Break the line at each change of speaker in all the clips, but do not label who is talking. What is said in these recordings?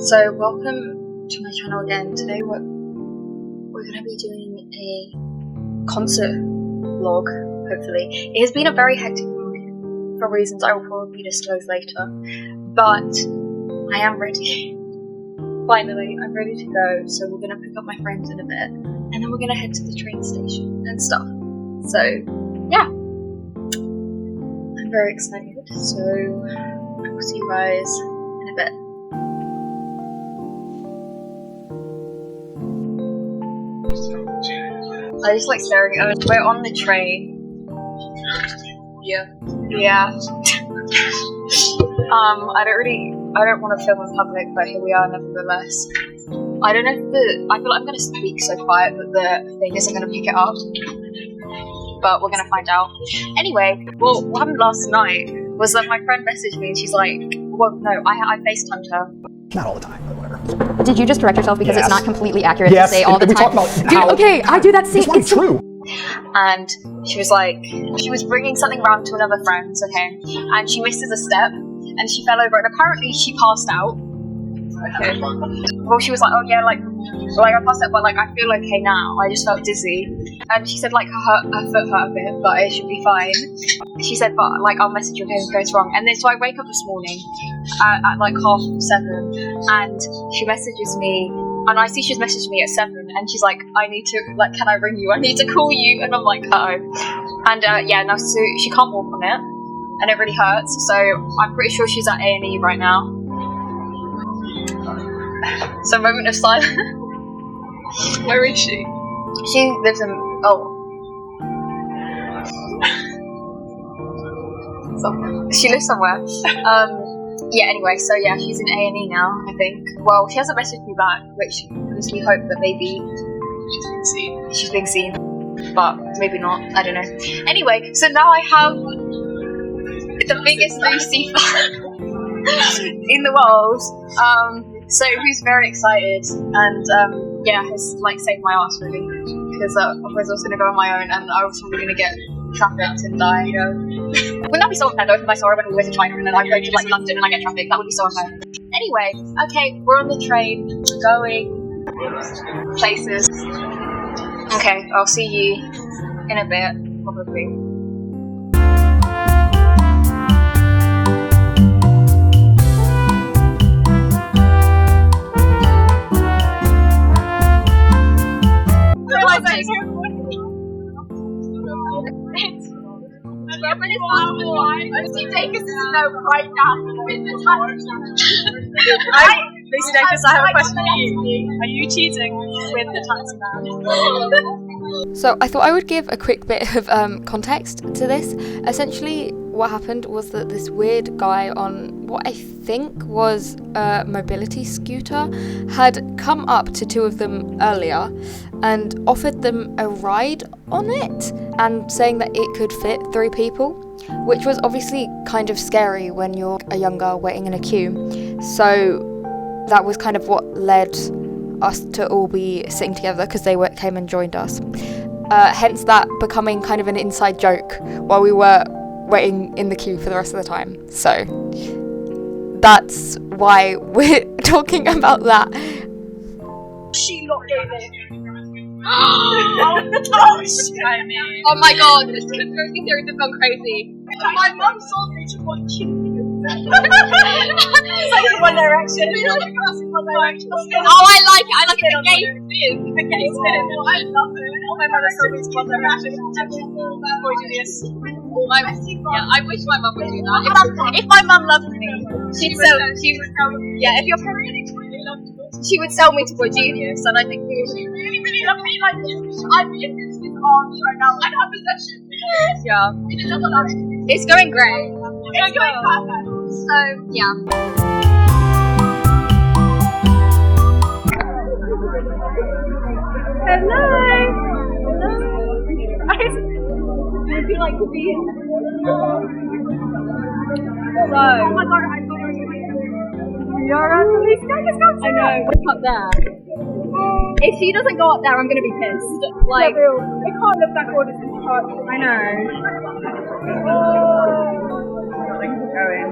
So welcome to my channel again. Today we're going to be doing a concert vlog, hopefully. It has been a very hectic morning for reasons I will probably disclose later, but I am ready. Finally, I'm ready to go, so we're going to pick up my friends in a bit, and then we're going to head to the train station and stuff. So, yeah. I'm very excited, so I will see you guys in a bit. I just like staring at it. We're on the train. Yeah. I don't want to film in public, but here we are nevertheless. I don't know if I feel like I'm gonna speak so quiet that the thing isn't gonna pick it up. But we're gonna find out. Anyway, well, what happened last night was that my friend messaged me and she's like, well, no, I FaceTimed her.
Not all the time, but whatever.
Did you just correct yourself because it's not completely accurate
to
say all the
we
time?
Talk about
Dude, okay, I do that same.
It's true.
And she was like, she was bringing something round to another friend, okay, and she misses a step and she fell over and apparently she passed out. Okay. Well, she was like, oh yeah, like I passed out, but like I feel okay now. I just felt dizzy, and she said like her foot hurt a bit, but it should be fine. She said, but like I'll message you if anything goes wrong. And then so I wake up this morning at like 6:30, and she messages me, and I see she's messaged me at 7, and she's like, I need to like, can I ring you? I need to call you, and I'm like, uh-oh. And yeah, no, so she can't walk on it, and it really hurts. So I'm pretty sure she's at A&E right now. So a moment of silence. Where is she? She lives in she lives somewhere. Yeah, anyway, so yeah, she's in A&E now, I think. Well, she hasn't messaged me back, which gives me hope that maybe she's being seen. But maybe not, I don't know. Anyway, so now I have the biggest Lucy fan in the world. So who's very excited and yeah, has like saved my ass really, because otherwise I was gonna go on my own and I was probably gonna get trafficked and die. You know, wouldn't that be so unfair though? If I saw her when we went to China and then I go to like London and I get trafficked, that would be so unfair. Anyway, okay, we're on the train, going places. Okay, I'll see you in a bit, probably.
Lucy Dacus is a no right now with the
Lucy Dacus, I have a question for you. Are you cheating with the taxi man?
So I thought I would give a quick bit of context to this. Essentially, what happened was that this weird guy on what I think was a mobility scooter had come up to two of them earlier and offered them a ride on it and saying that it could fit 3 people, which was obviously kind of scary when you're a young girl waiting in a queue. So that was kind of what led us to all be sitting together, because they came and joined us. Hence that becoming kind of an inside joke while we were waiting in the queue for the rest of the time. So that's why we're talking about that.
She locked it.
Oh my god, this conspiracy theories have gone crazy.
My mum saw me to watch you. It's like One Direction.
Oh, I like it. I like it. The gay spin.
The gay spin. I love it. My mother saw me to One Direction.
I wish my mum would do that. If my mum loved me, she would tell me. Yeah, if your parents really loved me, she would sell me to Boy Genius, and I think we would
really, really love me like this. I'm in this arms right now. I have possession.
Yeah.
In another life.
It's going great.
It's going perfect.
So, yeah.
Hello. Would you like to be in? So. Oh my god, I thought you were Yara. I know. Look up there. If she doesn't go up there, I'm gonna be pissed. Like, it can't look that gorgeous in the park. I know. Going.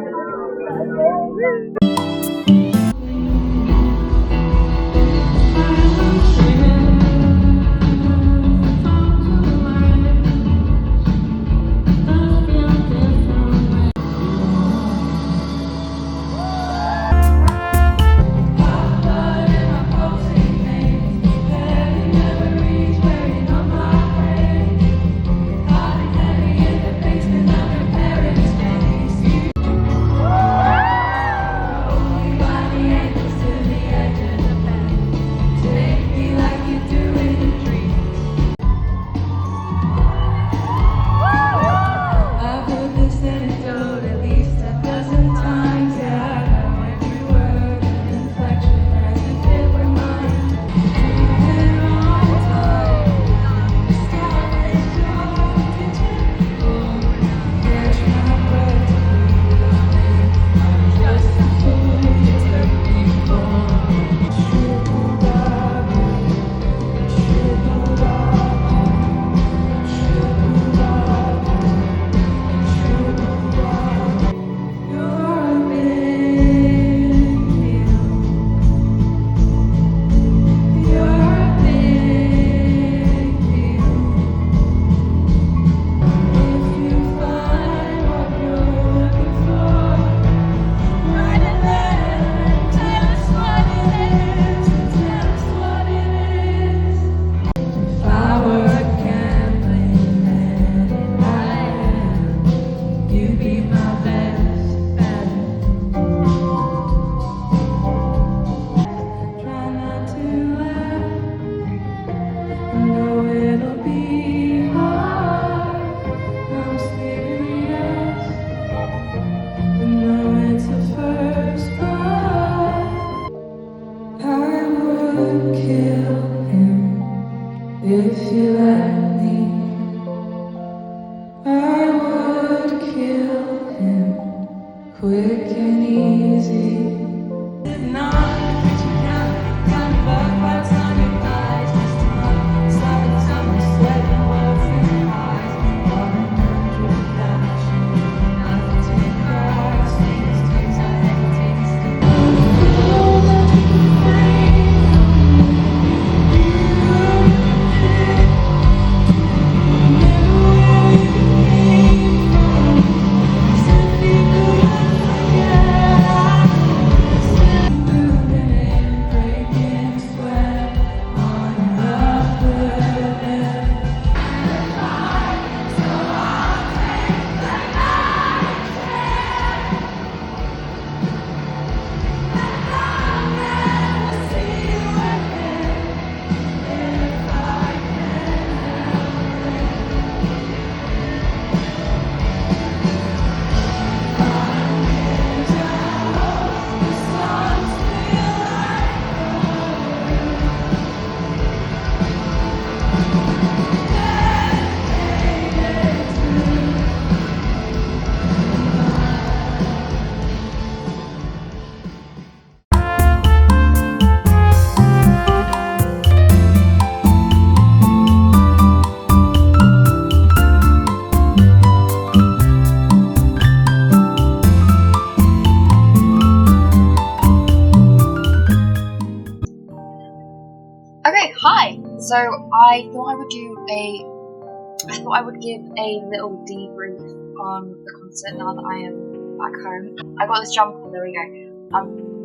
So I thought I would give a little debrief on the concert now that I am back home. I got this jumper, there we go.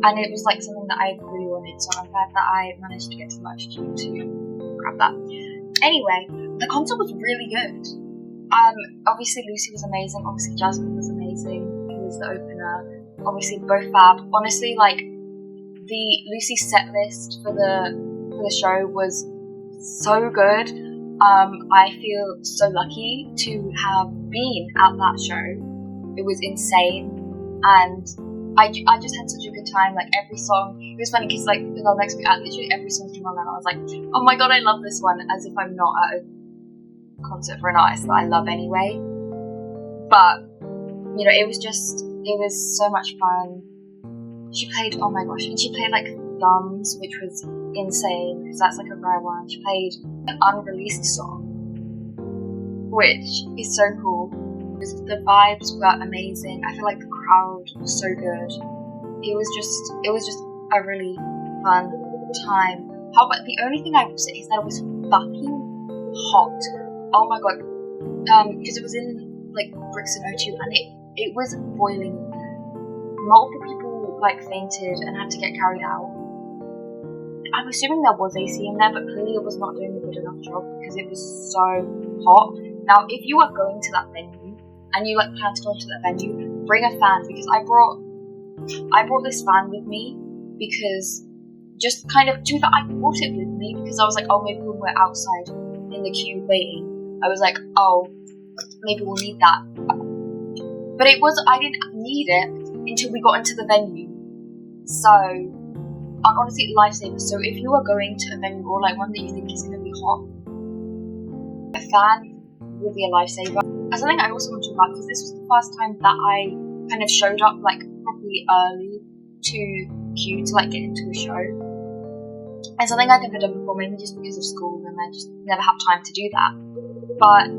And it was like something that I really wanted, so I'm glad that I managed to get to the merch queue to grab that. Anyway, the concert was really good. Obviously Lucy was amazing, obviously Jasmine was amazing, who was the opener, obviously both fab. Honestly, like, the Lucy set list for the show was so good. I feel so lucky to have been at that show. It was insane, and I just had such a good time. Like, every song, it was funny because like the girl next to me, literally every song came on and I was like, oh my god, I love this one, as if I'm not at a concert for an artist that I love anyway. But you know, it was so much fun. She played, oh my gosh, and she played like Thumbs, which was insane because that's like a rare one. She played an unreleased song, which is so cool. The vibes were amazing. I feel like the crowd was so good. It was just a really fun time. However, the only thing I will say is that it was fucking hot. Oh my god. Because it was in like Brixton O2 and it was boiling. Multiple people like fainted and had to get carried out. I'm assuming there was AC in there, but clearly it was not doing a good enough job because it was so hot. Now, if you are going to that venue and you like plan to go to that venue, bring a fan, because I brought this fan with me because just kind of I brought it with me because I was like, oh, maybe when we're outside in the queue waiting, I was like, oh, maybe we'll need that. But I didn't need it until we got into the venue. So honestly, lifesaver. So if you are going to a venue or like one that you think is going to be hot, a fan will be a lifesaver. And something I also want to talk about, because this was the first time that I kind of showed up like properly early to queue to like get into a show. And something I'd never done before, mainly just because of school and I just never have time to do that. But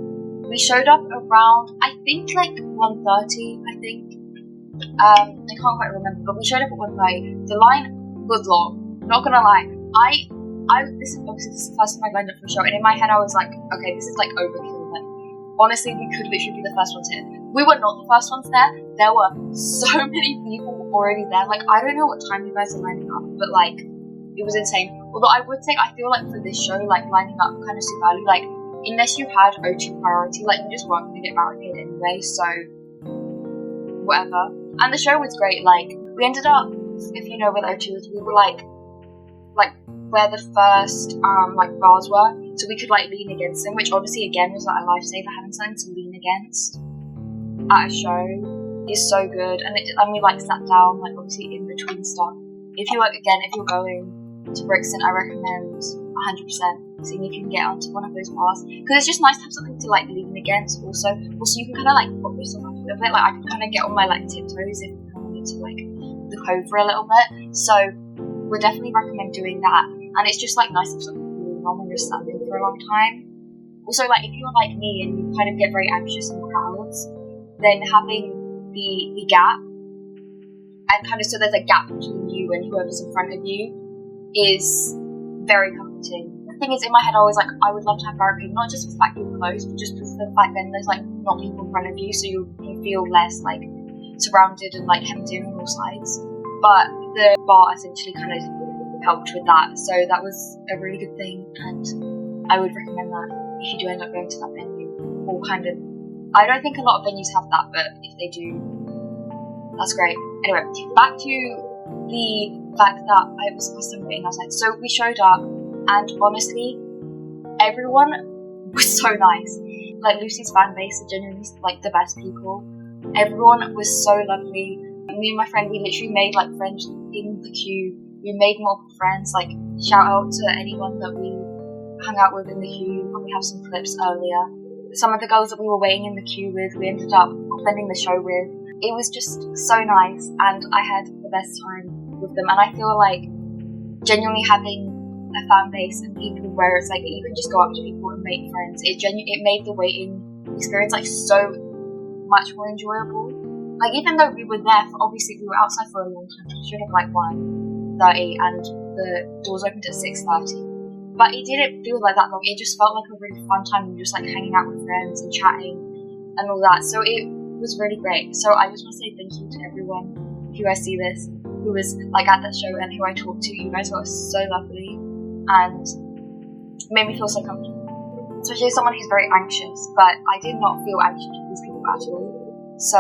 we showed up around, I think like 1:30, I think. I can't quite remember, but we showed up at 1:30. The line was long, not gonna lie. This is the first time I lined up for a show, and in my head I was like, okay, this is like overkill. Like, honestly, we could literally be the first ones here. We were not the first ones there. There were so many people already there. Like, I don't know what time you guys are lining up, but like, it was insane. Although I would say, I feel like for this show, like lining up kind of super early, like unless you had O2 priority, like you just weren't gonna get barricaded anyway. So whatever. And the show was great. Like, we ended up, if you know where the O2 was, we were like where the first like bars were, so we could like lean against them, which obviously again was like a lifesaver. Having something to lean against at a show is so good. And we like sat down like obviously in between stuff. If you're going to Brixton, I recommend 100% seeing if you can get onto one of those bars, because it's just nice to have something to like lean against. Also you can kind of like pop yourself up a little bit. Like, I can kind of get on my like tiptoes if I wanted to like look over a little bit. So we'll definitely recommend doing that. And it's just like nice to have something to lean on when you're standing for a long time. Also, like, if you're like me and you kind of get very anxious in crowds, then having the gap, and kind of so there's a gap between you and whoever's in front of you, is very comforting. The thing is, in my head I was like, I would love to have barricade, not just for the fact you're close, but just because of the fact then there's like not people in front of you, so you feel less like surrounded and like hemmed in on all sides. But the bar essentially kind of helped with that, so that was a really good thing, and I would recommend that if you do end up going to that venue. Or kind of, I don't think a lot of venues have that, but if they do, that's great. Anyway, back to the fact that I was the first time waiting outside. So we showed up, and honestly, everyone was so nice. Like, Lucy's fan base are genuinely like the best people. Everyone was so lovely. Me and my friend, we literally made like friends in the queue. We made multiple friends. Like, shout out to anyone that we hung out with in the queue. Probably have some clips earlier. Some of the girls that we were waiting in the queue with, we ended up spending the show with. It was just so nice, and I had the best time with them. And I feel like genuinely having a fan base and people where it's like you can just go up to people and make friends, it made the waiting experience like so much more enjoyable. Like, even though we were there obviously we were outside for a long time, we showed up like 1:30 and the doors opened at 6:30. But it didn't feel like that long. It just felt like a really fun time and just like hanging out with friends and chatting and all that. So it was really great. So I just want to say thank you to everyone who I see this, who was like at that show and who I talked to. You guys were so lovely and made me feel so comfortable. Especially as someone who's very anxious, but I did not feel anxious with these people at all. So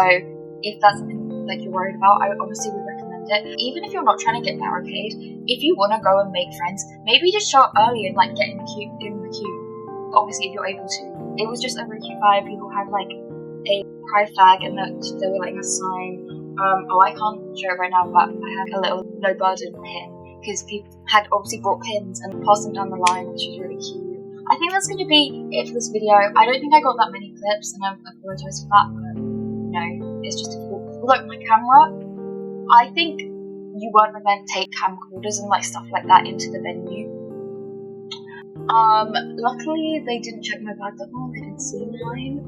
if that's something like you're worried about, I obviously would recommend it. Even if you're not trying to get barricade, if you want to go and make friends, maybe just show up early and like get in the queue. Obviously, if you're able to. It was just a really cute vibe. People had like a pride flag and they were like a sign. I can't show it right now, but I had a little no burden pin because people had obviously brought pins and passed them down the line, which was really cute. I think that's going to be it for this video. I don't think I got that many clips, and I apologise for that, but it's just difficult. Look, my camera, I think you weren't meant to take camcorders and like stuff like that into the venue. Luckily they didn't check my bag that well, they didn't see mine.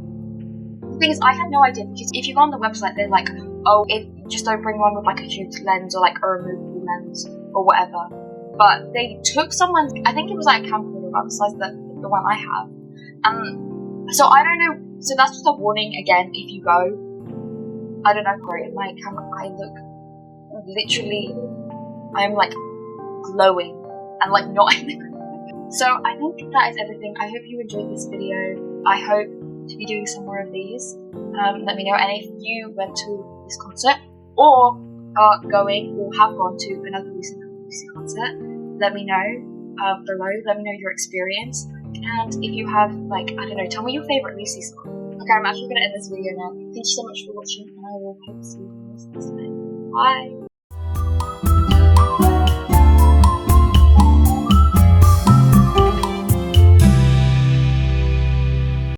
The thing is, I had no idea, because if you go on the website, they're like, oh, just don't bring one with like a huge lens or like a removable lens or whatever. But they took someone, I think it was like a camcorder about the size of the one I have. So I don't know, so that's just a warning again, if you go. I don't know, sorry, my camera, I look literally, I'm like glowing and like not in the camera. So I think that is everything. I hope you enjoyed this video. I hope to be doing some more of these. Let me know, and if you went to this concert or are going or have gone to another Lucy concert, let me know below. Let me know your experience, and if you have like, I don't know, tell me your favourite Lucy song. Okay, I'm actually going to end this video now. Thank you so much for watching, and I will hope to see you in the next time. Bye!